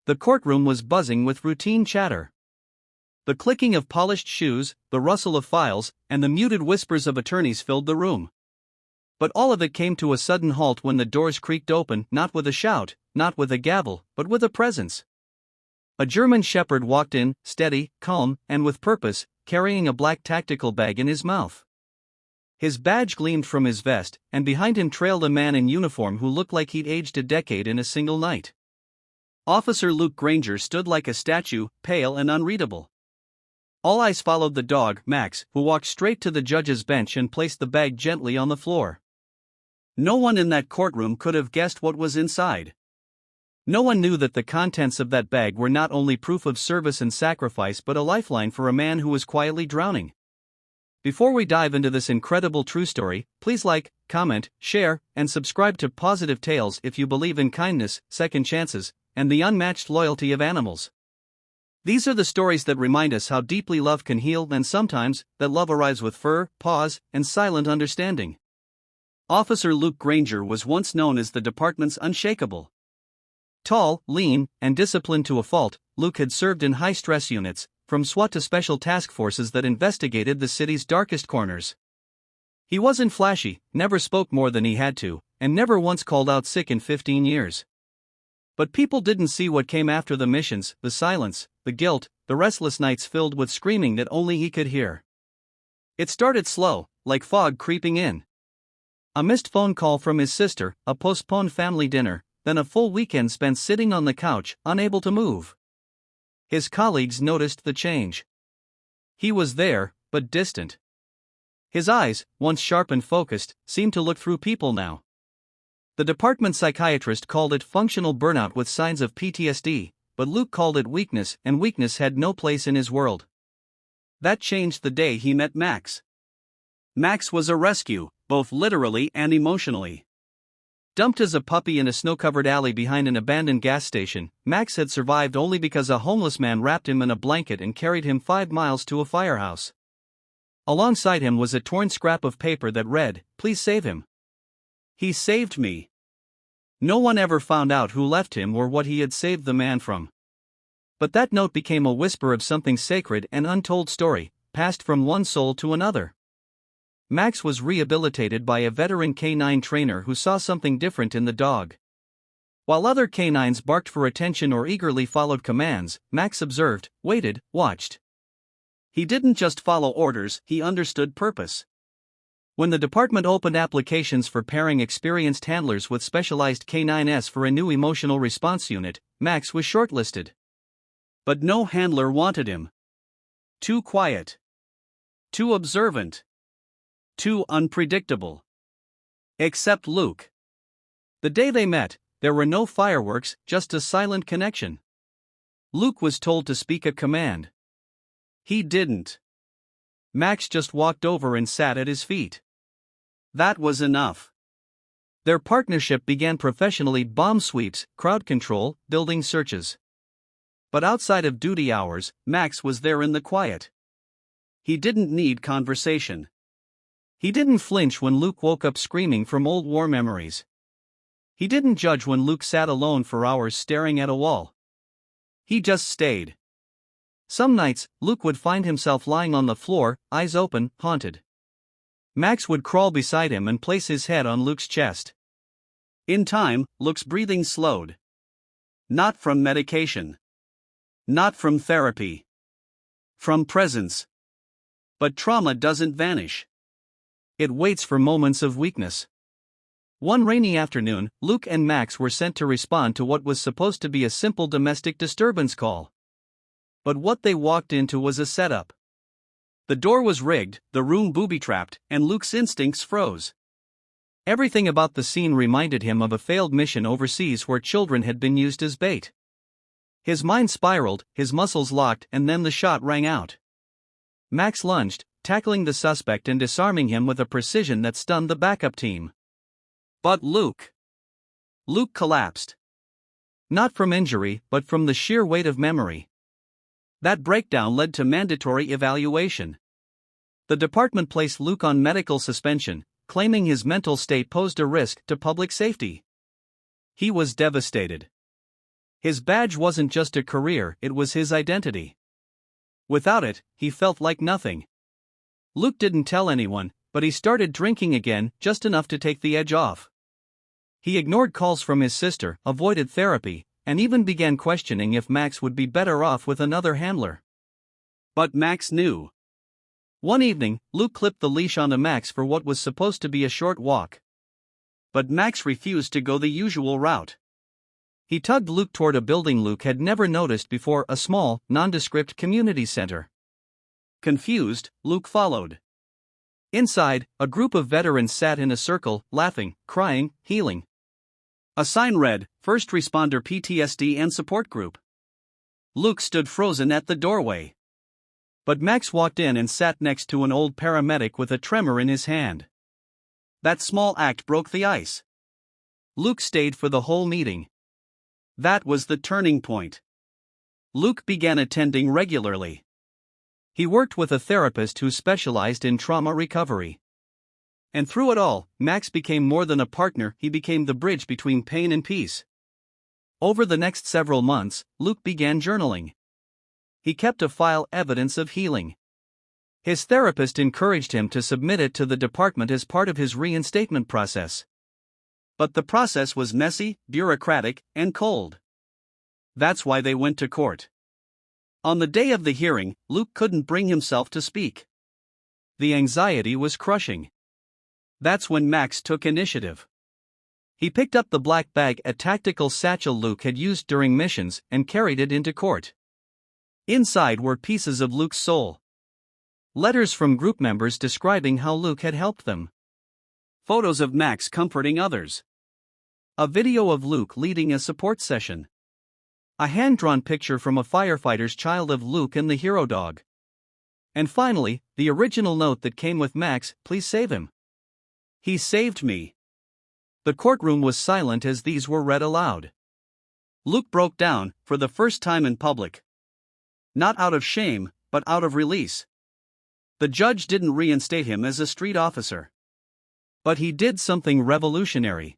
The courtroom was buzzing with routine chatter. The clicking of polished shoes, the rustle of files, and the muted whispers of attorneys filled the room. But all of it came to a sudden halt when the doors creaked open, not with a shout, not with a gavel, but with a presence. A German shepherd walked in, steady, calm, and with purpose, carrying a black tactical bag in his mouth. His badge gleamed from his vest, and behind him trailed a man in uniform who looked like he'd aged a decade in a single night. Officer Luke Granger stood like a statue, pale and unreadable. All eyes followed the dog, Max, who walked straight to the judge's bench and placed the bag gently on the floor. No one in that courtroom could have guessed what was inside. No one knew that the contents of that bag were not only proof of service and sacrifice but a lifeline for a man who was quietly drowning. Before we dive into this incredible true story, please like, comment, share, and subscribe to Pawsitive Tales if you believe in kindness, second chances, and the unmatched loyalty of animals. These are the stories that remind us how deeply love can heal, and sometimes, that love arrives with fur, paws, and silent understanding. Officer Luke Granger was once known as the department's unshakable. Tall, lean, and disciplined to a fault, Luke had served in high-stress units, from SWAT to special task forces that investigated the city's darkest corners. He wasn't flashy, never spoke more than he had to, and never once called out sick in 15 years. But people didn't see what came after the missions, the silence, the guilt, the restless nights filled with screaming that only he could hear. It started slow, like fog creeping in. A missed phone call from his sister, a postponed family dinner, then a full weekend spent sitting on the couch, unable to move. His colleagues noticed the change. He was there, but distant. His eyes, once sharp and focused, seemed to look through people now. The department psychiatrist called it functional burnout with signs of PTSD, but Luke called it weakness, and weakness had no place in his world. That changed the day he met Max. Max was a rescue, both literally and emotionally. Dumped as a puppy in a snow-covered alley behind an abandoned gas station, Max had survived only because a homeless man wrapped him in a blanket and carried him 5 miles to a firehouse. Alongside him was a torn scrap of paper that read, "Please save him." He saved me. No one ever found out who left him or what he had saved the man from. But that note became a whisper of something sacred, an untold story, passed from one soul to another. Max was rehabilitated by a veteran canine trainer who saw something different in the dog. While other canines barked for attention or eagerly followed commands, Max observed, waited, watched. He didn't just follow orders, he understood purpose. When the department opened applications for pairing experienced handlers with specialized canines for a new emotional response unit, Max was shortlisted. But no handler wanted him. Too quiet. Too observant. Too unpredictable. Except Luke. The day they met, there were no fireworks, just a silent connection. Luke was told to speak a command. He didn't. Max just walked over and sat at his feet. That was enough. Their partnership began professionally: bomb sweeps, crowd control, building searches. But outside of duty hours, Max was there in the quiet. He didn't need conversation. He didn't flinch when Luke woke up screaming from old war memories. He didn't judge when Luke sat alone for hours staring at a wall. He just stayed. Some nights, Luke would find himself lying on the floor, eyes open, haunted. Max would crawl beside him and place his head on Luke's chest. In time, Luke's breathing slowed. Not from medication. Not from therapy. From presence. But trauma doesn't vanish. It waits for moments of weakness. One rainy afternoon, Luke and Max were sent to respond to what was supposed to be a simple domestic disturbance call. But what they walked into was a setup. The door was rigged, the room booby-trapped, and Luke's instincts froze. Everything about the scene reminded him of a failed mission overseas where children had been used as bait. His mind spiraled, his muscles locked, and then the shot rang out. Max lunged, tackling the suspect and disarming him with a precision that stunned the backup team. But Luke collapsed. Not from injury, but from the sheer weight of memory. That breakdown led to mandatory evaluation. The department placed Luke on medical suspension, claiming his mental state posed a risk to public safety. He was devastated. His badge wasn't just a career, it was his identity. Without it, he felt like nothing. Luke didn't tell anyone, but he started drinking again, just enough to take the edge off. He ignored calls from his sister, avoided therapy, and even began questioning if Max would be better off with another handler. But Max knew. One evening, Luke clipped the leash onto Max for what was supposed to be a short walk. But Max refused to go the usual route. He tugged Luke toward a building Luke had never noticed before, a small, nondescript community center. Confused, Luke followed. Inside, a group of veterans sat in a circle, laughing, crying, healing. A sign read, First Responder PTSD and Support Group. Luke stood frozen at the doorway. But Max walked in and sat next to an old paramedic with a tremor in his hand. That small act broke the ice. Luke stayed for the whole meeting. That was the turning point. Luke began attending regularly. He worked with a therapist who specialized in trauma recovery. And through it all, Max became more than a partner, he became the bridge between pain and peace. Over the next several months, Luke began journaling. He kept a file, evidence of healing. His therapist encouraged him to submit it to the department as part of his reinstatement process. But the process was messy, bureaucratic, and cold. That's why they went to court. On the day of the hearing, Luke couldn't bring himself to speak. The anxiety was crushing. That's when Max took initiative. He picked up the black bag, a tactical satchel Luke had used during missions, and carried it into court. Inside were pieces of Luke's soul. Letters from group members describing how Luke had helped them. Photos of Max comforting others. A video of Luke leading a support session. A hand-drawn picture from a firefighter's child of Luke and the hero dog. And finally, the original note that came with Max, please save him. He saved me. The courtroom was silent as these were read aloud. Luke broke down, for the first time in public. Not out of shame, but out of release. The judge didn't reinstate him as a street officer. But he did something revolutionary.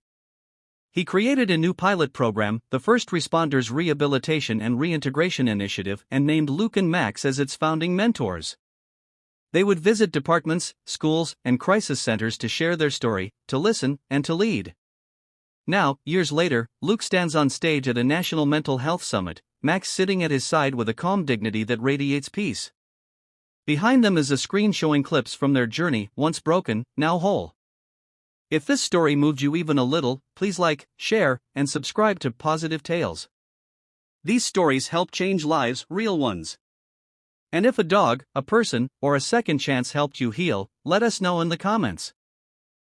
He created a new pilot program, the First Responders Rehabilitation and Reintegration Initiative, and named Luke and Max as its founding mentors. They would visit departments, schools, and crisis centers to share their story, to listen, and to lead. Now, years later, Luke stands on stage at a national mental health summit, Max sitting at his side with a calm dignity that radiates peace. Behind them is a screen showing clips from their journey, once broken, now whole. If this story moved you even a little, please like, share, and subscribe to Pawsitive Tales. These stories help change lives, real ones. And if a dog, a person, or a second chance helped you heal, let us know in the comments.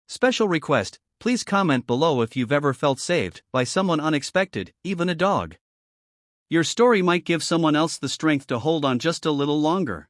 Special request, please comment below if you've ever felt saved by someone unexpected, even a dog. Your story might give someone else the strength to hold on just a little longer.